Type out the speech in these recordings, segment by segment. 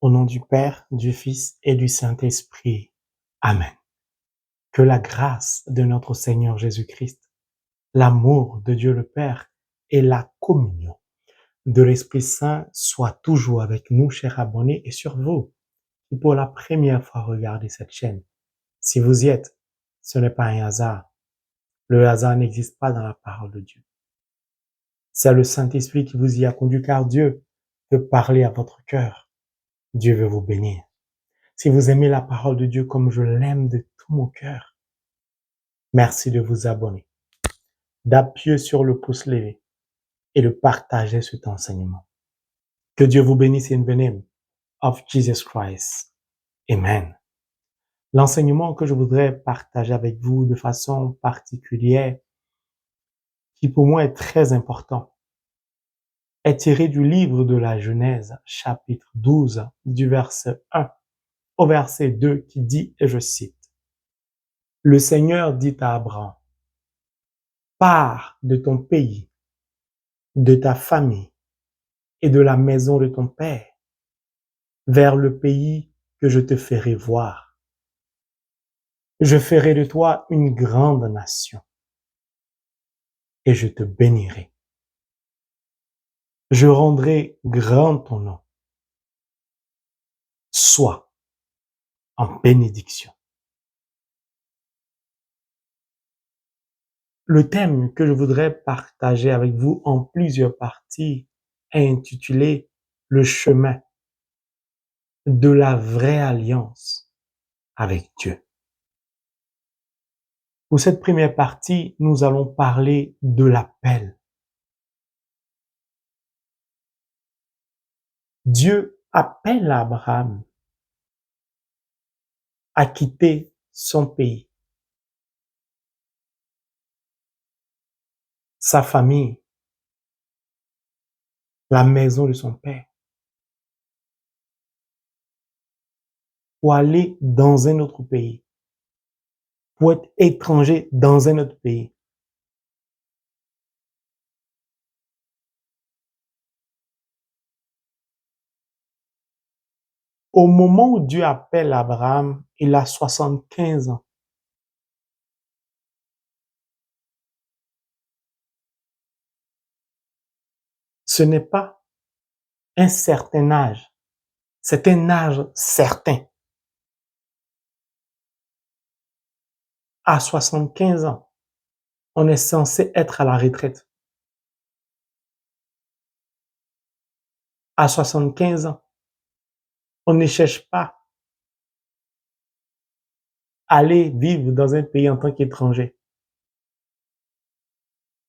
Au nom du Père, du Fils et du Saint-Esprit. Amen. Que la grâce de notre Seigneur Jésus-Christ, l'amour de Dieu le Père et la communion de l'Esprit Saint soient toujours avec nous, chers abonnés, et sur vous, qui pour la première fois regardez cette chaîne. Si vous y êtes, ce n'est pas un hasard. Le hasard n'existe pas dans la parole de Dieu. C'est le Saint-Esprit qui vous y a conduit, car Dieu veut parler à votre cœur. Dieu veut vous bénir. Si vous aimez la parole de Dieu comme je l'aime de tout mon cœur, merci de vous abonner, d'appuyer sur le pouce levé et de partager cet enseignement. Que Dieu vous bénisse in the name of Jesus Christ. Amen. L'enseignement que je voudrais partager avec vous de façon particulière, qui pour moi est très important, est tiré du livre de la Genèse, chapitre 12, du verset 1 au verset 2, qui dit, et je cite, « Le Seigneur dit à Abraham, pars de ton pays, de ta famille et de la maison de ton père vers le pays que je te ferai voir. Je ferai de toi une grande nation et je te bénirai. Je rendrai grand ton nom. Sois en bénédiction. » Le thème que je voudrais partager avec vous en plusieurs parties est intitulé « Le chemin de la vraie alliance avec Dieu ». Pour cette première partie, nous allons parler de l'appel. Dieu appelle Abraham à quitter son pays, sa famille, la maison de son père, pour aller dans un autre pays, pour être étranger dans un autre pays. Au moment où Dieu appelle Abraham, il a 75 ans. Ce n'est pas un certain âge, c'est un âge certain. À 75 ans, on est censé être à la retraite. À 75 ans, on ne cherche pas à aller vivre dans un pays en tant qu'étranger.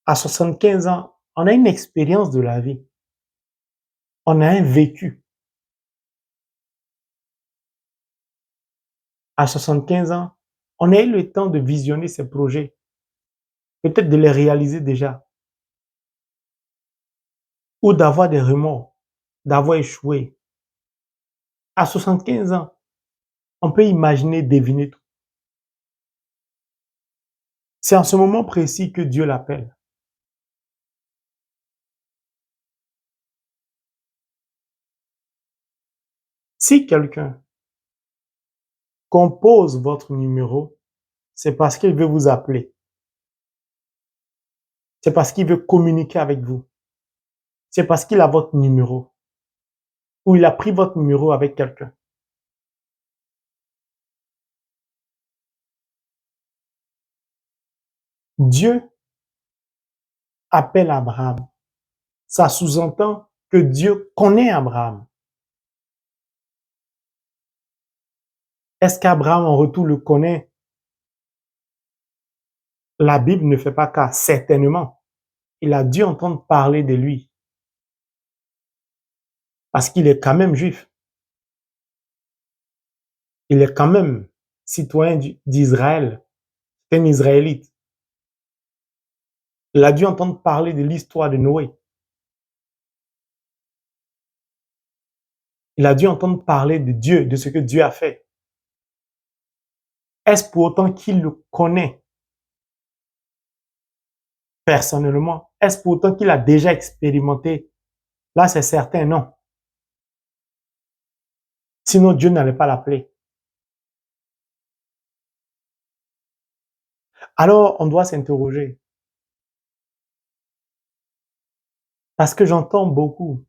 À 75 ans, on a une expérience de la vie. On a un vécu. À 75 ans, on a eu le temps de visionner ces projets, peut-être de les réaliser déjà, ou d'avoir des remords, d'avoir échoué. À 75 ans, on peut imaginer, deviner tout. C'est en ce moment précis que Dieu l'appelle. Si quelqu'un compose votre numéro, c'est parce qu'il veut vous appeler. C'est parce qu'il veut communiquer avec vous. C'est parce qu'il a votre numéro. Ou il a pris votre numéro avec quelqu'un. Dieu appelle Abraham. Ça sous-entend que Dieu connaît Abraham. Est-ce qu'Abraham en retour le connaît? La Bible ne fait pas cas, certainement. Il a dû entendre parler de lui. Parce qu'il est quand même juif. Il est quand même citoyen d'Israël. C'est un Israélite. Il a dû entendre parler de l'histoire de Noé. Il a dû entendre parler de Dieu, de ce que Dieu a fait. Est-ce pour autant qu'il le connaît personnellement? Est-ce pour autant qu'il a déjà expérimenté? Là, c'est certain, non. Sinon, Dieu n'allait pas l'appeler. Alors, on doit s'interroger. Parce que j'entends beaucoup,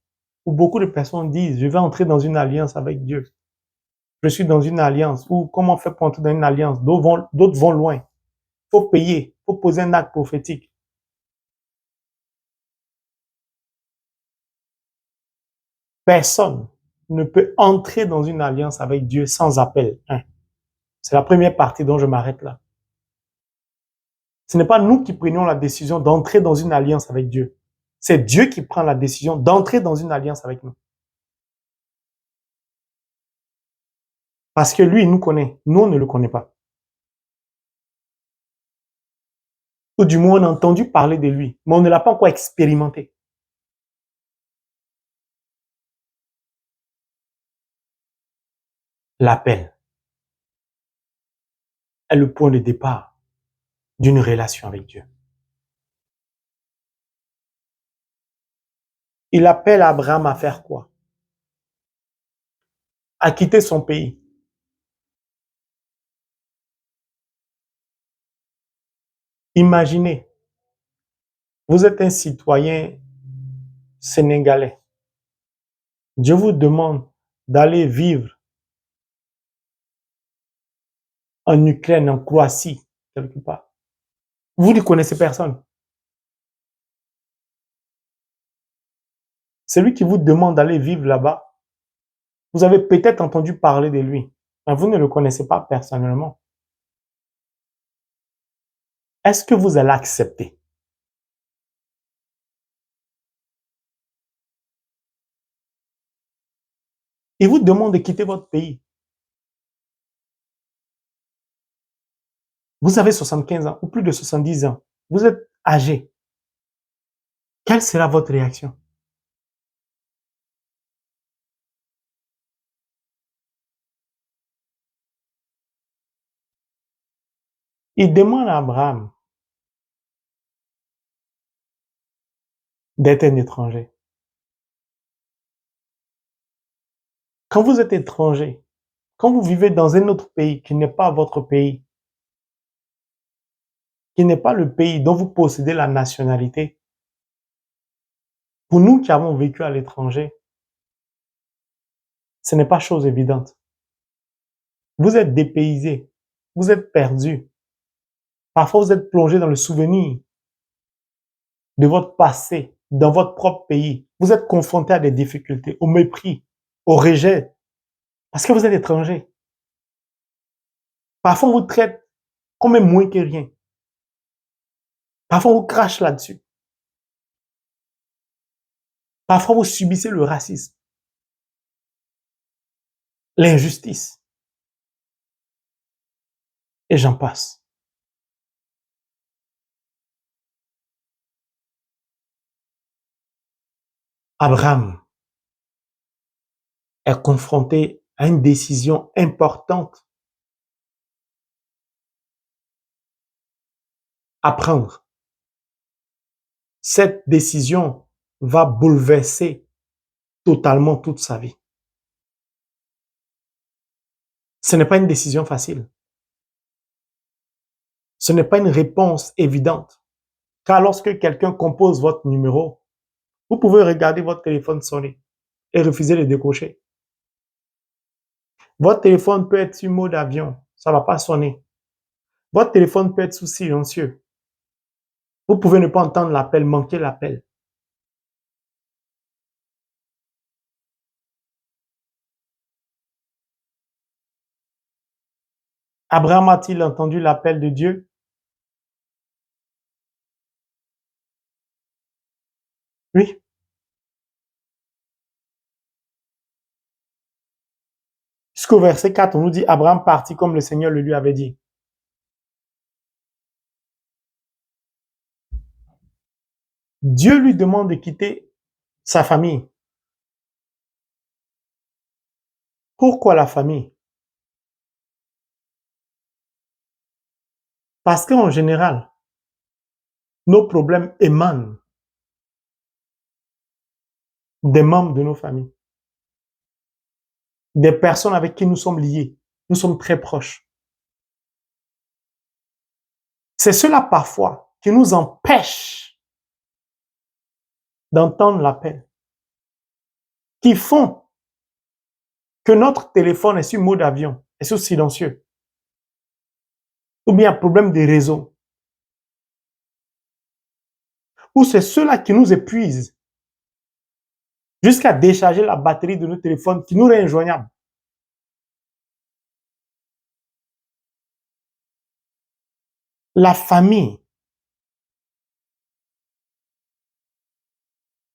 où beaucoup de personnes disent, je vais entrer dans une alliance avec Dieu. Je suis dans une alliance. Ou comment on fait pour entrer dans une alliance? D'autres vont loin. Il faut payer. Il faut poser un acte prophétique. Personne ne peut entrer dans une alliance avec Dieu sans appel. C'est la première partie dont je m'arrête là. Ce n'est pas nous qui prenions la décision d'entrer dans une alliance avec Dieu. C'est Dieu qui prend la décision d'entrer dans une alliance avec nous. Parce que lui, il nous connaît. Nous, on ne le connaît pas. Ou du moins, on a entendu parler de lui, mais on ne l'a pas encore expérimenté. L'appel est le point de départ d'une relation avec Dieu. Il appelle Abraham à faire quoi? À quitter son pays. Imaginez, vous êtes un citoyen sénégalais. Dieu vous demande d'aller vivre en Ukraine, en Croatie, quelque part. Vous ne connaissez personne. Celui qui vous demande d'aller vivre là-bas, vous avez peut-être entendu parler de lui, mais vous ne le connaissez pas personnellement. Est-ce que vous allez accepter? Il vous demande de quitter votre pays. Vous avez 75 ans ou plus de 70 ans. Vous êtes âgé. Quelle sera votre réaction? Il demande à Abraham d'être un étranger. Quand vous êtes étranger, quand vous vivez dans un autre pays qui n'est pas votre pays, qui n'est pas le pays dont vous possédez la nationalité, pour nous qui avons vécu à l'étranger, ce n'est pas chose évidente. Vous êtes dépaysé, vous êtes perdu. Parfois, vous êtes plongé dans le souvenir de votre passé, dans votre propre pays. Vous êtes confronté à des difficultés, au mépris, au rejet, parce que vous êtes étranger. Parfois, on vous traite comme un moins que rien. Parfois, on vous crache là-dessus. Parfois, vous subissez le racisme, l'injustice, et j'en passe. Abraham est confronté à une décision importante à prendre. Cette décision va bouleverser totalement toute sa vie. Ce n'est pas une décision facile. Ce n'est pas une réponse évidente. Car lorsque quelqu'un compose votre numéro, vous pouvez regarder votre téléphone sonner et refuser de décrocher. Votre téléphone peut être sur mode avion, ça ne va pas sonner. Votre téléphone peut être sous silencieux. Vous pouvez ne pas entendre l'appel, manquer l'appel. Abraham a-t-il entendu l'appel de Dieu? Oui. Jusqu'au verset 4, on nous dit Abraham partit comme le Seigneur le lui avait dit. Dieu lui demande de quitter sa famille. Pourquoi la famille? Parce qu'en général, nos problèmes émanent des membres de nos familles. des personnes avec qui nous sommes liés, nous sommes très proches. C'est cela parfois qui nous empêche d'entendre l'appel, qui font que notre téléphone est sur mode avion, est sur silencieux, ou bien un problème de réseau, ou c'est cela qui nous épuise jusqu'à décharger la batterie de notre téléphone qui nous rend injoignables. La famille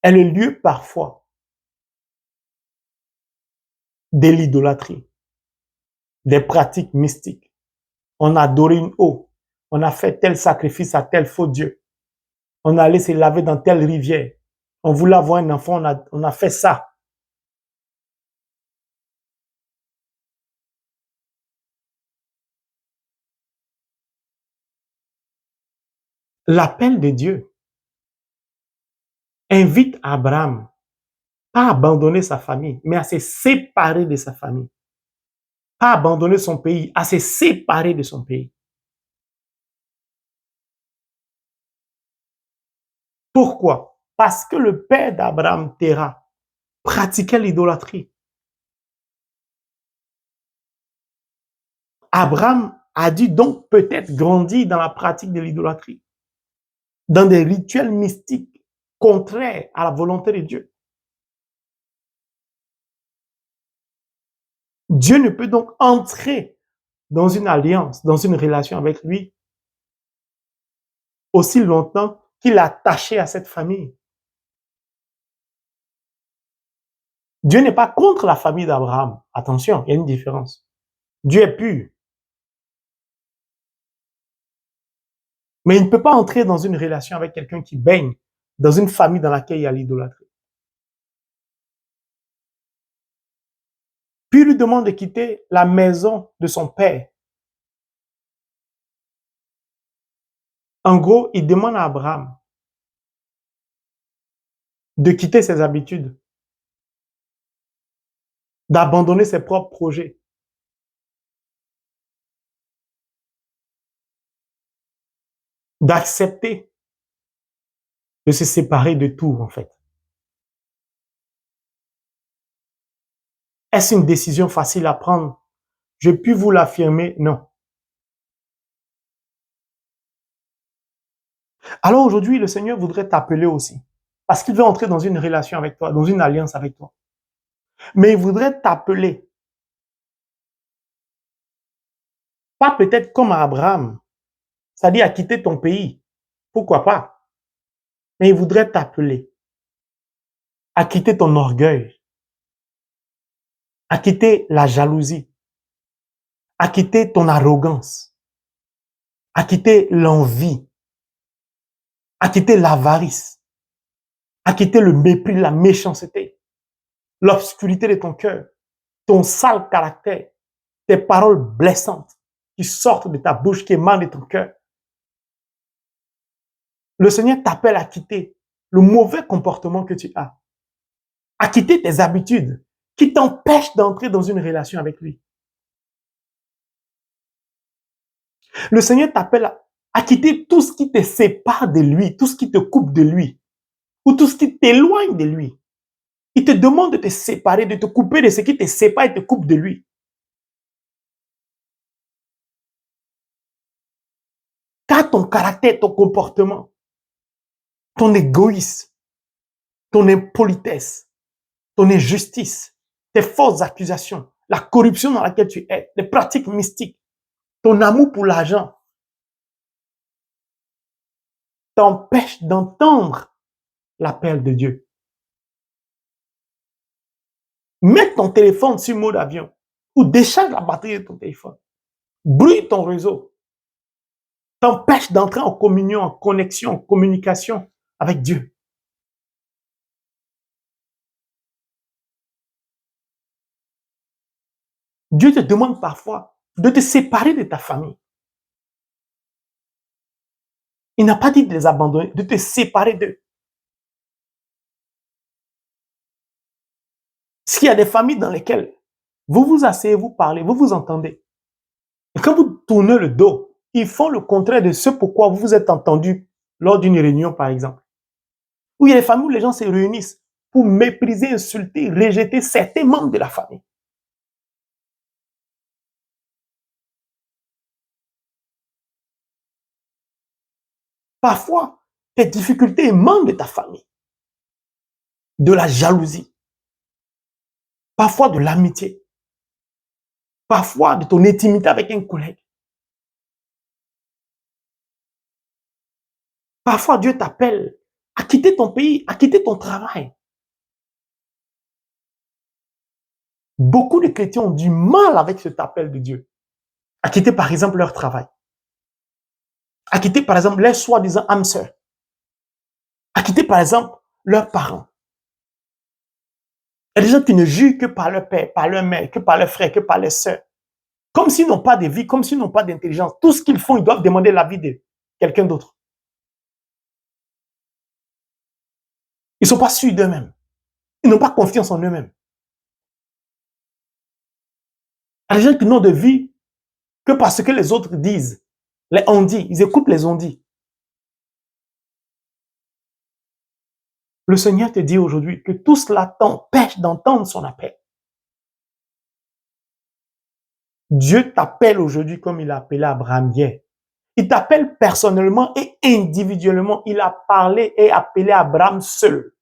est le lieu parfois de l'idolâtrie, des pratiques mystiques. On a adoré une eau, on a fait tel sacrifice à tel faux Dieu, on allait se laver dans telle rivière, on voulait avoir un enfant, on a fait ça. L'appel de Dieu invite Abraham pas à abandonner sa famille, mais à se séparer de sa famille. Pas abandonner son pays, à se séparer de son pays. Pourquoi? Parce que le père d'Abraham, Terah, pratiquait l'idolâtrie. Abraham a dû donc peut-être grandir dans la pratique de l'idolâtrie, dans des rituels mystiques contraires à la volonté de Dieu. Dieu ne peut donc entrer dans une alliance, dans une relation avec lui, aussi longtemps qu'il est attaché à cette famille. Dieu n'est pas contre la famille d'Abraham. Attention, il y a une différence. Dieu est pur. Mais il ne peut pas entrer dans une relation avec quelqu'un qui baigne dans une famille dans laquelle il y a l'idolâtrie. Puis il lui demande de quitter la maison de son père. En gros, il demande à Abraham de quitter ses habitudes, d'abandonner ses propres projets, d'accepter de se séparer de tout, en fait. Est-ce une décision facile à prendre? Je puis vous l'affirmer, non. Alors aujourd'hui, le Seigneur voudrait t'appeler aussi, parce qu'il veut entrer dans une relation avec toi, dans une alliance avec toi. Mais il voudrait t'appeler, pas peut-être comme à Abraham, c'est-à-dire à quitter ton pays. Pourquoi pas? Mais il voudrait t'appeler à quitter ton orgueil, à quitter la jalousie, à quitter ton arrogance, à quitter l'envie, à quitter l'avarice, à quitter le mépris, la méchanceté, l'obscurité de ton cœur, ton sale caractère, tes paroles blessantes qui sortent de ta bouche, qui émanent de ton cœur. Le Seigneur t'appelle à quitter le mauvais comportement que tu as, à quitter tes habitudes qui t'empêchent d'entrer dans une relation avec lui. Le Seigneur t'appelle à quitter tout ce qui te sépare de lui, tout ce qui te coupe de lui, ou tout ce qui t'éloigne de lui. Il te demande de te séparer, de te couper de ce qui te sépare et te coupe de lui. Car ton caractère, ton comportement, ton égoïsme, ton impolitesse, ton injustice, tes fausses accusations, la corruption dans laquelle tu es, les pratiques mystiques, ton amour pour l'argent, t'empêche d'entendre l'appel de Dieu. Mets ton téléphone sur mode avion ou décharge la batterie de ton téléphone. Brouille ton réseau. T'empêche d'entrer en communion, en connexion, en communication avec Dieu. Dieu te demande parfois de te séparer de ta famille. Il n'a pas dit de les abandonner, de te séparer d'eux. S'il y a des familles dans lesquelles Vous vous asseyez, vous parlez, vous vous entendez. Et quand vous tournez le dos, ils font le contraire de ce pourquoi vous vous êtes entendu lors d'une réunion, par exemple. Où il y a des familles où les gens se réunissent pour mépriser, insulter, rejeter certains membres de la famille. Parfois, tes difficultés émanent de ta famille, de la jalousie, parfois de l'amitié, parfois de ton intimité avec un collègue. Parfois, Dieu t'appelle à quitter ton pays, à quitter ton travail. Beaucoup de chrétiens ont du mal avec cet appel de Dieu. À quitter, par exemple, leur travail. À quitter, par exemple, leurs soi-disant âmes sœurs. À quitter, par exemple, leurs parents. Il y a des gens qui ne jurent que par leur père, par leur mère, que par leurs frères, que par leurs sœurs. Comme s'ils n'ont pas de vie, comme s'ils n'ont pas d'intelligence. Tout ce qu'ils font, ils doivent demander l'avis de quelqu'un d'autre. Ils ne sont pas sûrs d'eux-mêmes. Ils n'ont pas confiance en eux-mêmes. Il y a des gens qui n'ont de vie que parce que les autres disent. Les on-dit, ils écoutent les on-dit. Le Seigneur te dit aujourd'hui que tout cela t'empêche d'entendre son appel. Dieu t'appelle aujourd'hui comme il a appelé Abraham hier. Il t'appelle personnellement et individuellement. Il a parlé et appelé Abraham seul.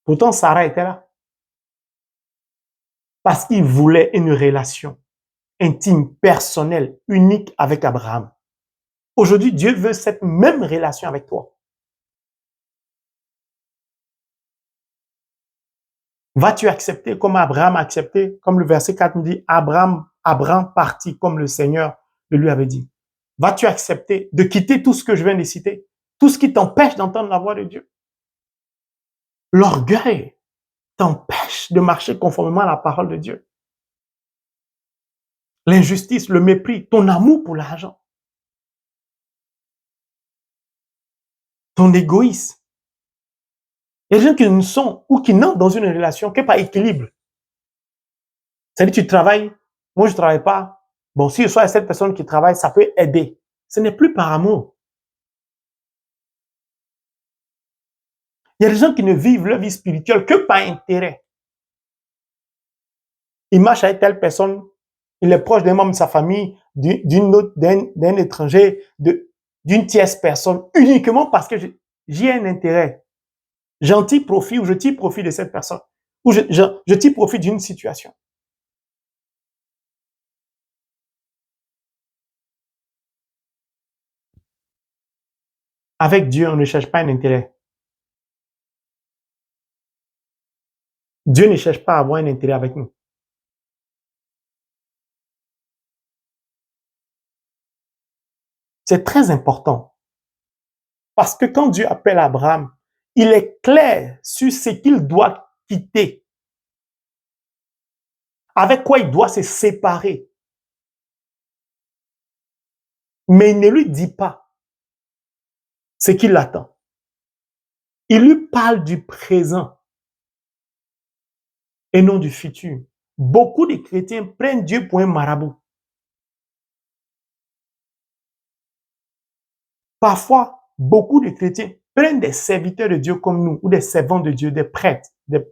Pourtant, Sarah était là. Parce qu'il voulait une relation intime, personnelle, unique avec Abraham. Aujourd'hui, Dieu veut cette même relation avec toi. Vas-tu accepter comme Abraham a accepté, comme le verset 4 nous dit, Abraham partit comme le Seigneur le lui avait dit. Vas-tu accepter de quitter tout ce que je viens de citer, tout ce qui t'empêche d'entendre la voix de Dieu? L'orgueil t'empêche de marcher conformément à la parole de Dieu. L'injustice, le mépris, ton amour pour l'argent, ton égoïsme. Il y a des gens qui ne sont ou qui n'entrent dans une relation que par équilibre. C'est-à-dire, tu travailles, moi je ne travaille pas. Bon, si je suis à cette personne qui travaille, ça peut aider. Ce n'est plus par amour. Il y a des gens qui ne vivent leur vie spirituelle que par intérêt. Il marche avec telle personne, il est proche d'un membre de sa famille, d'un étranger, d'une tierce personne, uniquement parce que j'ai un intérêt. J'en tire profit ou je tire profit de cette personne. Ou je tire profit d'une situation. Avec Dieu, on ne cherche pas un intérêt. Dieu ne cherche pas à avoir un intérêt avec nous. C'est très important. Parce que quand Dieu appelle Abraham, il est clair sur ce qu'il doit quitter. Avec quoi il doit se séparer. Mais il ne lui dit pas ce qu'il attend. Il lui parle du présent et non du futur. Beaucoup de chrétiens prennent Dieu pour un marabout. Parfois, beaucoup de chrétiens prennent des serviteurs de Dieu comme nous, ou des servants de Dieu, des prêtres, des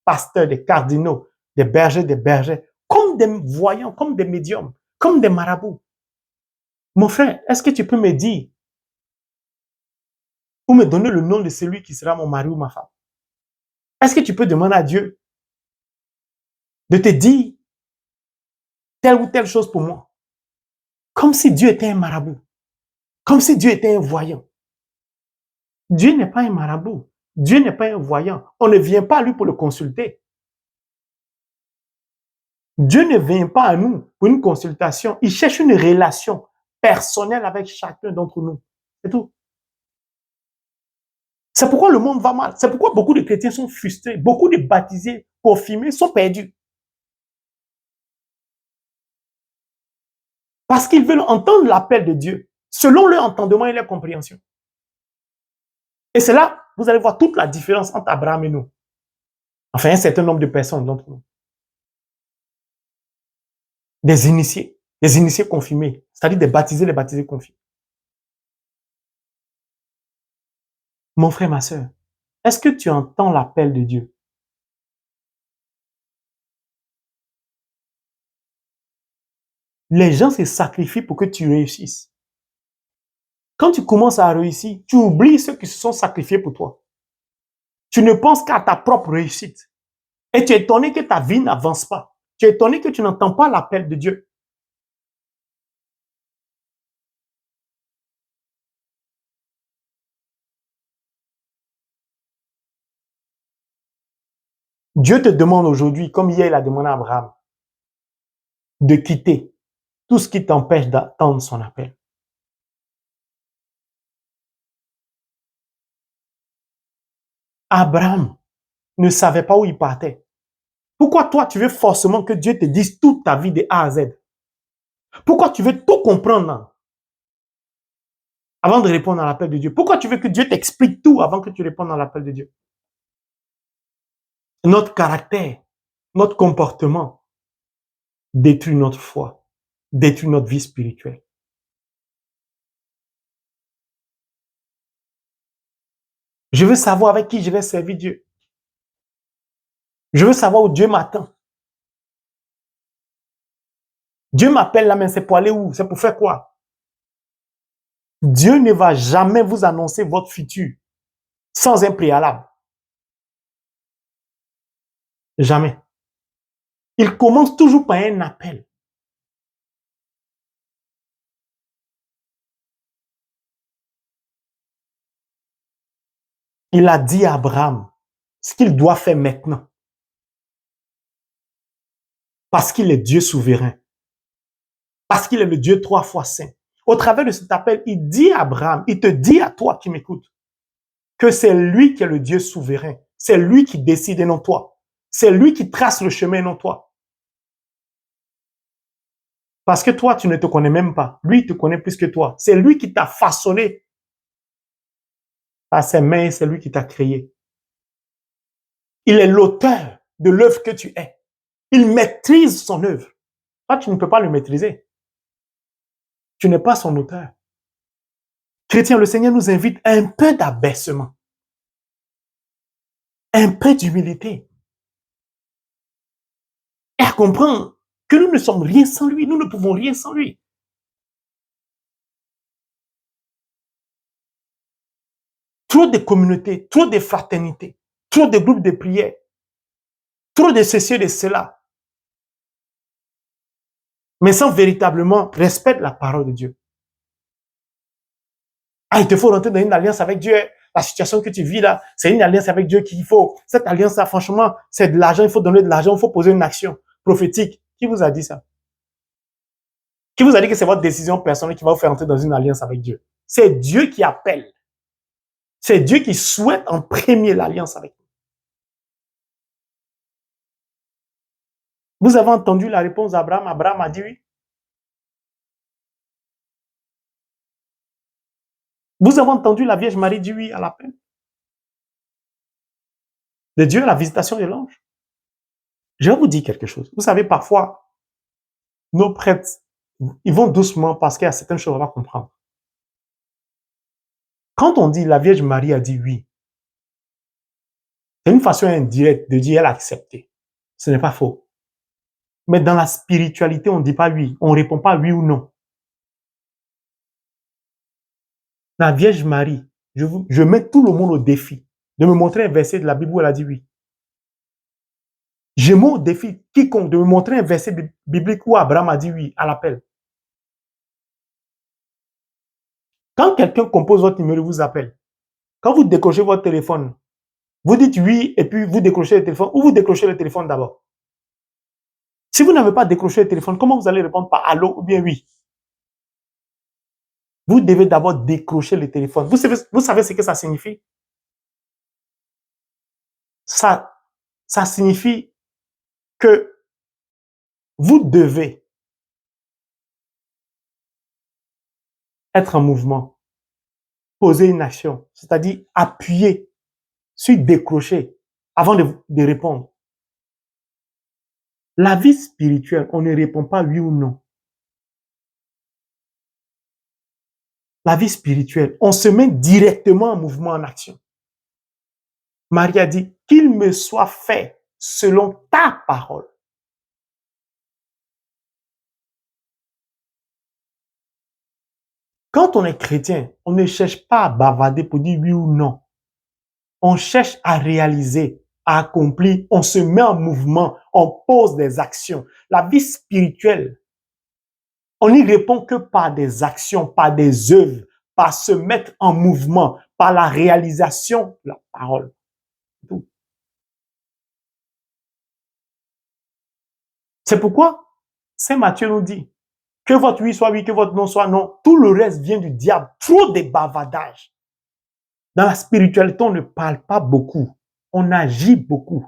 pasteurs, des cardinaux, des bergers, comme des voyants, comme des médiums, comme des marabouts. Mon frère, est-ce que tu peux me dire ou me donner le nom de celui qui sera mon mari ou ma femme? Est-ce que tu peux demander à Dieu de te dire telle ou telle chose pour moi? Comme si Dieu était un marabout. Comme si Dieu était un voyant. Dieu n'est pas un marabout. Dieu n'est pas un voyant. On ne vient pas à lui pour le consulter. Dieu ne vient pas à nous pour une consultation. Il cherche une relation personnelle avec chacun d'entre nous. C'est tout. C'est pourquoi le monde va mal. C'est pourquoi beaucoup de chrétiens sont frustrés. Beaucoup de baptisés, confirmés, sont perdus. Parce qu'ils veulent entendre l'appel de Dieu selon leur entendement et leur compréhension. Et c'est là vous allez voir toute la différence entre Abraham et nous. Enfin, un certain nombre de personnes d'entre nous. Des initiés confirmés, c'est-à-dire des baptisés confirmés. Mon frère, ma soeur, est-ce que tu entends l'appel de Dieu? Les gens se sacrifient pour que tu réussisses. Quand tu commences à réussir, tu oublies ceux qui se sont sacrifiés pour toi. Tu ne penses qu'à ta propre réussite. Et tu es étonné que ta vie n'avance pas. Tu es étonné que tu n'entends pas l'appel de Dieu. Dieu te demande aujourd'hui, comme hier il a demandé à Abraham, de quitter tout ce qui t'empêche d'attendre son appel. Abraham ne savait pas où il partait. Pourquoi toi, tu veux forcément que Dieu te dise toute ta vie de A à Z? Pourquoi tu veux tout comprendre avant de répondre à l'appel de Dieu? Pourquoi tu veux que Dieu t'explique tout avant que tu répondes à l'appel de Dieu? Notre caractère, notre comportement détruit notre foi, détruit notre vie spirituelle. Je veux savoir avec qui je vais servir Dieu. Je veux savoir où Dieu m'attend. Dieu m'appelle là, mais c'est pour aller où? C'est pour faire quoi? Dieu ne va jamais vous annoncer votre futur sans un préalable. Jamais. Il commence toujours par un appel. Il a dit à Abraham ce qu'il doit faire maintenant. Parce qu'il est Dieu souverain. Parce qu'il est le Dieu 3 fois saint. Au travers de cet appel, il dit à Abraham, il te dit à toi qui m'écoutes, que c'est lui qui est le Dieu souverain. C'est lui qui décide et non toi. C'est lui qui trace le chemin et non toi. Parce que toi, tu ne te connais même pas. Lui, il te connaît plus que toi. C'est lui qui t'a façonné par ses mains, c'est lui qui t'a créé. Il est l'auteur de l'œuvre que tu es. Il maîtrise son œuvre. Toi, tu ne peux pas le maîtriser. Tu n'es pas son auteur. Chrétien, le Seigneur nous invite à un peu d'abaissement, un peu d'humilité, et à comprendre que nous ne sommes rien sans lui, nous ne pouvons rien sans lui. Trop de communautés, trop de fraternités, trop de groupes de prière, trop de ceci et de cela, mais sans véritablement respecter la parole de Dieu. Ah, il te faut rentrer dans une alliance avec Dieu. La situation que tu vis là, c'est une alliance avec Dieu qu'il faut. Cette alliance-là, franchement, c'est de l'argent, il faut donner de l'argent, il faut poser une action prophétique. Qui vous a dit ça? Qui vous a dit que c'est votre décision personnelle qui va vous faire entrer dans une alliance avec Dieu? C'est Dieu qui appelle. C'est Dieu qui souhaite en premier l'alliance avec vous. Vous avez entendu la réponse d'Abraham. Abraham a dit oui. Vous avez entendu la Vierge Marie dire oui à l'appel de Dieu, à la visitation de l'ange. Je vais vous dire quelque chose. Vous savez, parfois, nos prêtres, ils vont doucement parce qu'il y a certaines choses à pas comprendre. Quand on dit la Vierge Marie a dit oui, c'est une façon indirecte de dire elle a accepté. Ce n'est pas faux. Mais dans la spiritualité, on ne dit pas oui. On ne répond pas oui ou non. La Vierge Marie, je mets tout le monde au défi de me montrer un verset de la Bible où elle a dit oui. Je mets au défi quiconque de me montrer un verset biblique où Abraham a dit oui à l'appel. Quand quelqu'un compose votre numéro, vous appelle. Quand vous décrochez votre téléphone, vous dites oui et puis vous décrochez le téléphone ou vous décrochez le téléphone d'abord. Si vous n'avez pas décroché le téléphone, comment vous allez répondre par allô ou bien oui? Vous devez d'abord décrocher le téléphone. Vous savez ce que ça signifie? Ça signifie que vous devez être en mouvement, poser une action, c'est-à-dire appuyer suis décroché avant de répondre. La vie spirituelle, on ne répond pas oui ou non. La vie spirituelle, on se met directement en mouvement, en action. Marie a dit, qu'il me soit fait selon ta parole. Quand on est chrétien, on ne cherche pas à bavarder pour dire oui ou non. On cherche à réaliser, à accomplir, on se met en mouvement, on pose des actions. La vie spirituelle, on n'y répond que par des actions, par des œuvres, par se mettre en mouvement, par la réalisation de la parole. C'est pourquoi Saint Matthieu nous dit que votre oui soit oui, que votre non soit non. Tout le reste vient du diable. Trop de bavardage. Dans la spiritualité, on ne parle pas beaucoup. On agit beaucoup.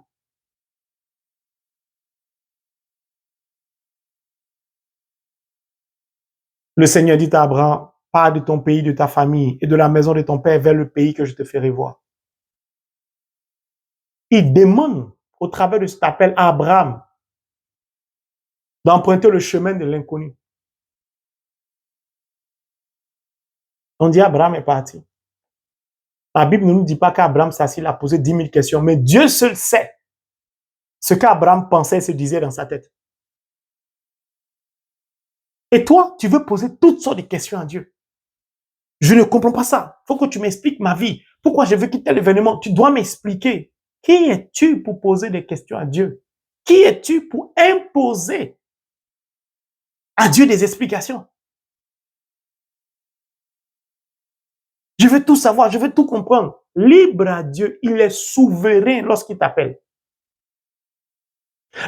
Le Seigneur dit à Abraham, pars de ton pays, de ta famille et de la maison de ton père vers le pays que je te ferai voir. Il demande, au travers de cet appel à Abraham, d'emprunter le chemin de l'inconnu. On dit Abraham est parti. La Bible ne nous dit pas qu'Abraham s'assit, il a posé 10 000 questions, mais Dieu seul sait ce qu'Abraham pensait et se disait dans sa tête. Et toi, tu veux poser toutes sortes de questions à Dieu. Je ne comprends pas ça. Il faut que tu m'expliques ma vie. Pourquoi je veux quitter l'événement? Tu dois m'expliquer. Qui es-tu pour poser des questions à Dieu? Qui es-tu pour imposer à Dieu des explications? Je veux tout savoir, je veux tout comprendre. Libre à Dieu, il est souverain lorsqu'il t'appelle.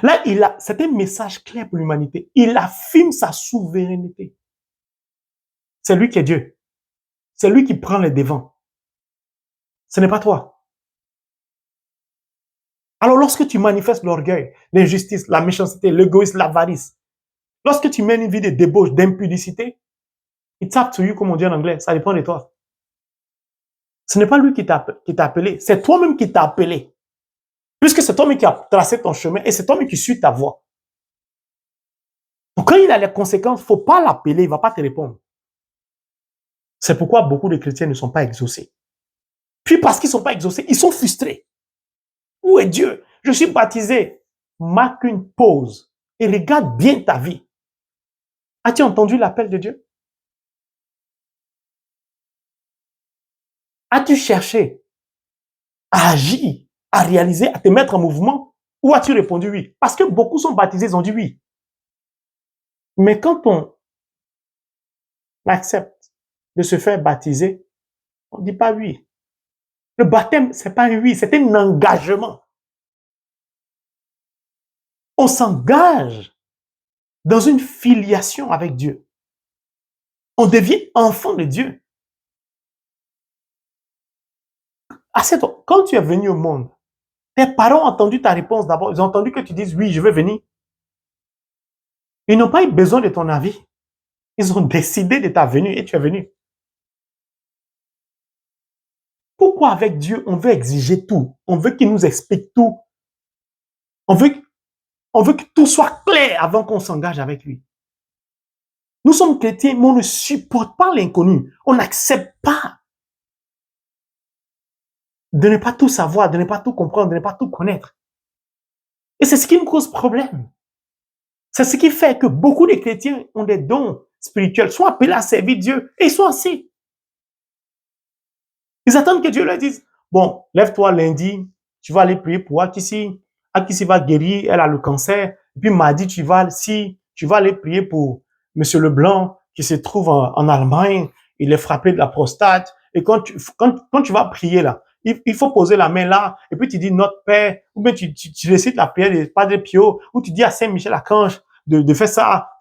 Là, c'est un message clair pour l'humanité. Il affirme sa souveraineté. C'est lui qui est Dieu. C'est lui qui prend les devants. Ce n'est pas toi. Alors, lorsque tu manifestes l'orgueil, l'injustice, la méchanceté, l'égoïsme, l'avarice, lorsque tu mènes une vie de débauche, d'impudicité, it's up to you, comme on dit en anglais, ça dépend de toi. Ce n'est pas lui qui t'a appelé, c'est toi-même qui t'as appelé. Puisque c'est toi-même qui as tracé ton chemin et c'est toi-même qui suit ta voie. Donc, quand il a les conséquences, il ne faut pas l'appeler, il ne va pas te répondre. C'est pourquoi beaucoup de chrétiens ne sont pas exaucés. Puis parce qu'ils ne sont pas exaucés, ils sont frustrés. Où est Dieu? Je suis baptisé. Marque une pause et regarde bien ta vie. As-tu entendu l'appel de Dieu? As-tu cherché à agir, à réaliser, à te mettre en mouvement? Ou as-tu répondu oui? Parce que beaucoup sont baptisés, ils ont dit oui. Mais quand on accepte de se faire baptiser, on ne dit pas oui. Le baptême, ce n'est pas un oui, c'est un engagement. On s'engage dans une filiation avec Dieu. On devient enfant de Dieu. Quand tu es venu au monde, tes parents ont entendu ta réponse d'abord. Ils ont entendu que tu dises oui, je veux venir. Ils n'ont pas eu besoin de ton avis. Ils ont décidé de ta venue et tu es venu. Pourquoi avec Dieu, on veut exiger tout? On veut qu'il nous explique tout. On veut que tout soit clair avant qu'on s'engage avec lui. Nous sommes chrétiens, mais on ne supporte pas l'inconnu. On n'accepte pas de ne pas tout savoir, de ne pas tout comprendre, de ne pas tout connaître. Et c'est ce qui nous cause problème. C'est ce qui fait que beaucoup de chrétiens ont des dons spirituels, sont appelés à servir Dieu et ils sont assis. Ils attendent que Dieu leur dise, bon, lève-toi lundi, tu vas aller prier pour Akissi. Akissi va guérir, elle a le cancer. Et puis mardi, tu vas aller prier pour Monsieur Leblanc qui se trouve en Allemagne. Il est frappé de la prostate. Et quand tu vas prier là, il faut poser la main là, et puis tu dis notre Père, ou bien tu récites la prière de Padre Pio, ou tu dis à Saint Michel Archange de faire ça.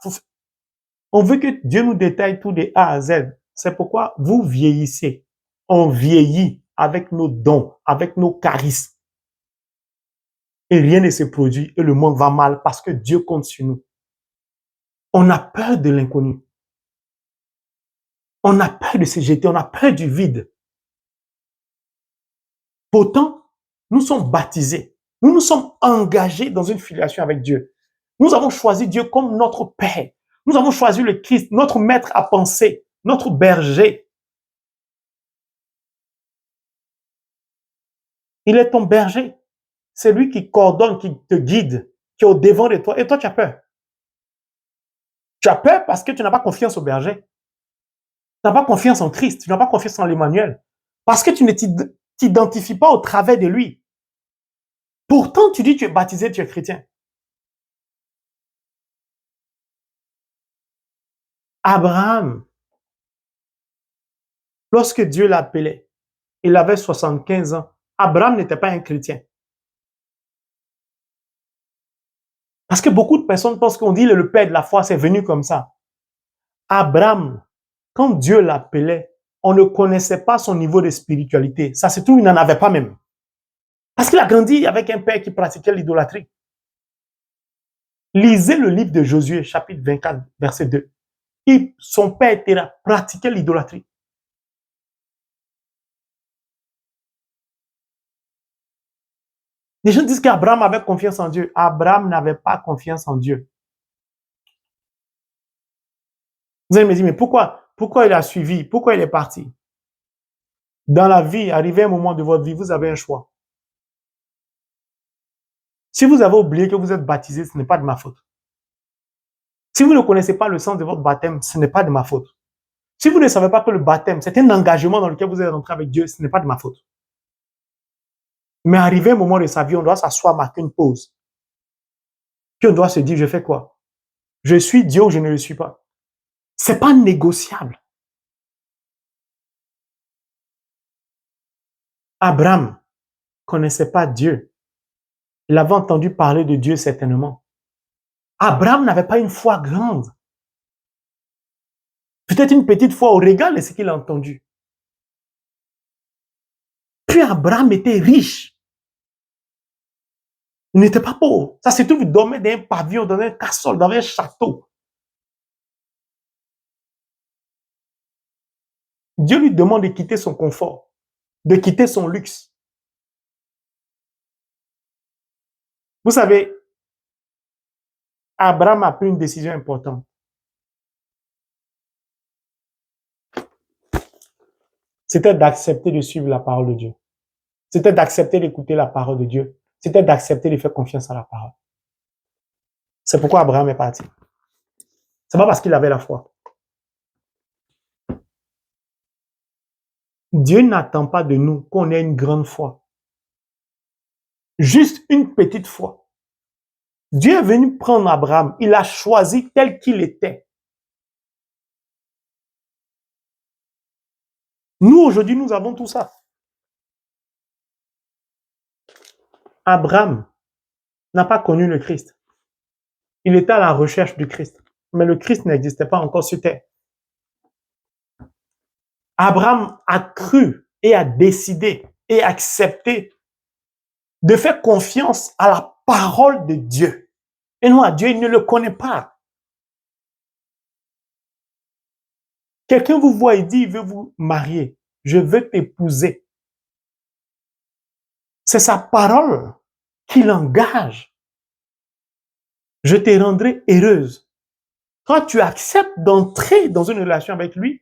On veut que Dieu nous détaille tout de A à Z. C'est pourquoi vous vieillissez. On vieillit avec nos dons, avec nos charismes. Et rien ne se produit et le monde va mal parce que Dieu compte sur nous. On a peur de l'inconnu. On a peur de se jeter, on a peur du vide. Pourtant, nous sommes baptisés. Nous nous sommes engagés dans une filiation avec Dieu. Nous avons choisi Dieu comme notre Père. Nous avons choisi le Christ, notre maître à penser, notre berger. Il est ton berger. C'est lui qui coordonne, qui te guide, qui est au devant de toi. Et toi, tu as peur. Tu as peur parce que tu n'as pas confiance au berger. Tu n'as pas confiance en Christ. Tu n'as pas confiance en l'Emmanuel. Parce que tu ne t'identifies pas au travers de lui. Pourtant, tu dis que tu es baptisé, tu es chrétien. Abraham, lorsque Dieu l'appelait, il avait 75 ans. Abraham n'était pas un chrétien. Parce que beaucoup de personnes pensent qu'on dit le père de la foi, c'est venu comme ça. Abraham, quand Dieu l'appelait, on ne connaissait pas son niveau de spiritualité. Ça, c'est tout, il n'en avait pas même. Parce qu'il a grandi avec un père qui pratiquait l'idolâtrie. Lisez le livre de Josué, chapitre 24, verset 2. Son père pratiquait l'idolâtrie. Les gens disent qu'Abraham avait confiance en Dieu. Abraham n'avait pas confiance en Dieu. Vous allez me dire, mais pourquoi il a suivi? Pourquoi il est parti? Dans la vie, arrivé un moment de votre vie, vous avez un choix. Si vous avez oublié que vous êtes baptisé, ce n'est pas de ma faute. Si vous ne connaissez pas le sens de votre baptême, ce n'est pas de ma faute. Si vous ne savez pas que le baptême, c'est un engagement dans lequel vous êtes rentré avec Dieu, ce n'est pas de ma faute. Mais arrivé un moment de sa vie, on doit s'asseoir, marquer une pause. Puis on doit se dire, je fais quoi? Je suis Dieu ou je ne le suis pas? C'est pas négociable. Abraham connaissait pas Dieu. Il avait entendu parler de Dieu certainement. Abraham n'avait pas une foi grande. Peut-être une petite foi au regard de ce qu'il a entendu. Puis Abraham était riche. Il n'était pas pauvre. Ça se trouve, il dormait dans un pavillon, dans un castle, dans un château. Dieu lui demande de quitter son confort, de quitter son luxe. Vous savez, Abraham a pris une décision importante. C'était d'accepter de suivre la parole de Dieu. C'était d'accepter d'écouter la parole de Dieu. C'était d'accepter de faire confiance à la parole. C'est pourquoi Abraham est parti. C'est pas parce qu'il avait la foi. Dieu n'attend pas de nous qu'on ait une grande foi. Juste une petite foi. Dieu est venu prendre Abraham. Il a choisi tel qu'il était. Nous, aujourd'hui, nous avons tout ça. Abraham n'a pas connu le Christ. Il était à la recherche du Christ. Mais le Christ n'existait pas encore sur terre. Abraham a cru et a décidé et accepté de faire confiance à la parole de Dieu. Et non à Dieu, il ne le connaît pas. Quelqu'un vous voit et dit, il veut vous marier. Je veux t'épouser. C'est sa parole qui l'engage. Je te rendrai heureuse. Quand tu acceptes d'entrer dans une relation avec lui,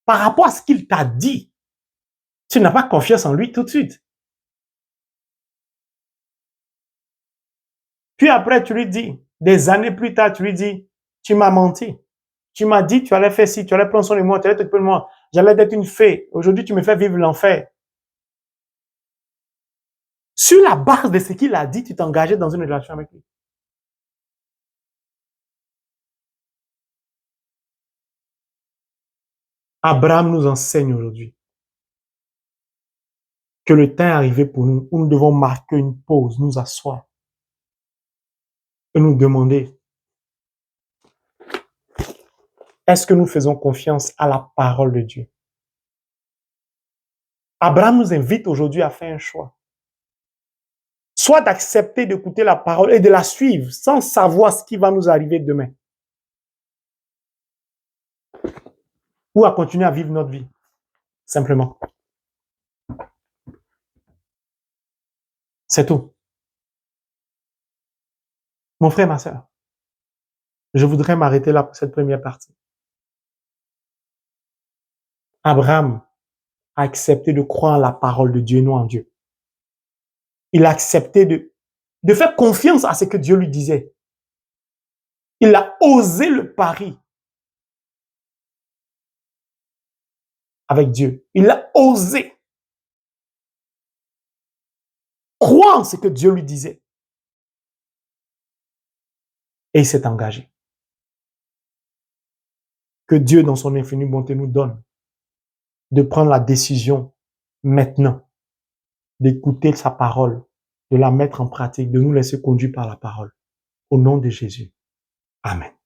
par rapport à ce qu'il t'a dit, tu n'as pas confiance en lui tout de suite. Puis après, tu lui dis, des années plus tard, tu lui dis, tu m'as menti. Tu m'as dit, tu allais faire ci, tu allais prendre soin de moi, tu allais t'occuper de moi. J'allais être une fée. Aujourd'hui, tu me fais vivre l'enfer. Sur la base de ce qu'il a dit, tu t'es engagé dans une relation avec lui. Abraham nous enseigne aujourd'hui que le temps est arrivé pour nous où nous devons marquer une pause, nous asseoir et nous demander, est-ce que nous faisons confiance à la parole de Dieu? Abraham nous invite aujourd'hui à faire un choix. Soit d'accepter d'écouter la parole et de la suivre sans savoir ce qui va nous arriver demain. Ou à continuer à vivre notre vie, simplement. C'est tout. Mon frère, ma sœur, je voudrais m'arrêter là pour cette première partie. Abraham a accepté de croire en la parole de Dieu, non en Dieu. Il a accepté de faire confiance à ce que Dieu lui disait. Il a osé le pari avec Dieu. Il a osé croire en ce que Dieu lui disait. Et il s'est engagé. Que Dieu, dans son infinie bonté, nous donne de prendre la décision maintenant, d'écouter sa parole, de la mettre en pratique, de nous laisser conduire par la parole. Au nom de Jésus. Amen.